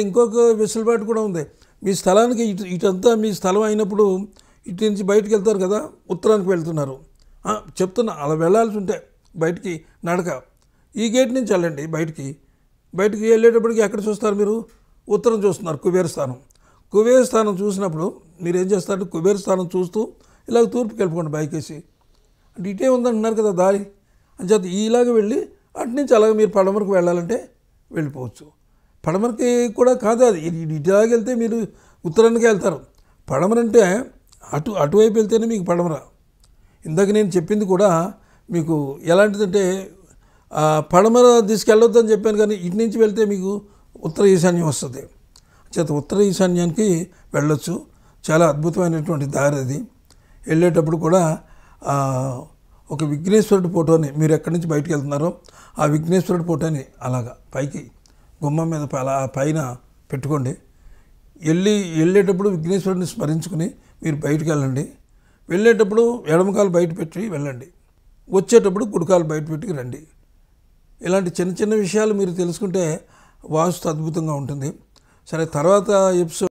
ఇంకొక వెసులుబాటు కూడా ఉంది. మీ స్థలానికి ఇటంతా మీ స్థలం అయినప్పుడు ఇటు నుంచి బయటకు వెళ్తారు కదా, ఉత్తరానికి వెళ్తున్నారు చెప్తున్నా, అలా వెళ్ళాల్సి ఉంటే బయటికి నడక ఈ గేట్ నుంచి వెళ్ళండి. బయటికి వెళ్ళేటప్పటికి ఎక్కడ చూస్తారు మీరు? ఉత్తరం చూస్తున్నారు, కుబేర స్థానం. కుబేర స్థానం చూసినప్పుడు మీరు ఏం చేస్తారు? కుబేర స్థానం చూస్తూ ఇలాగ తూర్పుకి వెళ్ళిపోండి బైక్ వేసి. అంటే ఇటే ఉందంటున్నారు కదా దారి, అంచేత ఇలాగ వెళ్ళి అటు నుంచి అలాగ మీరు పడమరకు వెళ్ళాలంటే వెళ్ళిపోవచ్చు. పడమరకి కూడా కాదు, అది ఇటులాగా వెళ్తే మీరు ఉత్తరానికి వెళ్తారు. పడమరంటే అటువైపు వెళ్తేనే మీకు పడమర. ఇందాక నేను చెప్పింది కూడా మీకు ఎలాంటిదంటే పడమర తీసుకెళ్ళొద్దని చెప్పాను, కానీ ఇటు నుంచి వెళ్తే మీకు ఉత్తర ఈశాన్యం వస్తుంది. చేత ఉత్తర ఈశాన్యానికి వెళ్ళొచ్చు. చాలా అద్భుతమైనటువంటి దారి అది. వెళ్ళేటప్పుడు కూడా ఒక విఘ్నేశ్వరుడి ఫోటోని, మీరు ఎక్కడి నుంచి బయటకు వెళ్తున్నారో ఆ విఘ్నేశ్వరుడి ఫోటోని అలాగా పైకి గుమ్మం మీద అలా పైన పెట్టుకోండి. వెళ్ళేటప్పుడు విఘ్నేశ్వరుడిని స్మరించుకుని మీరు బయటకు వెళ్ళండి. వెళ్ళేటప్పుడు ఎడమకాలు బయట పెట్టి వెళ్ళండి, వచ్చేటప్పుడు కుడికాలు బయట పెట్టి రండి. ఇలాంటి చిన్న చిన్న విషయాలు మీరు తెలుసుకుంటే వాస్తు అద్భుతంగా ఉంటుంది. సరే, తర్వాత ఎపిసోడ్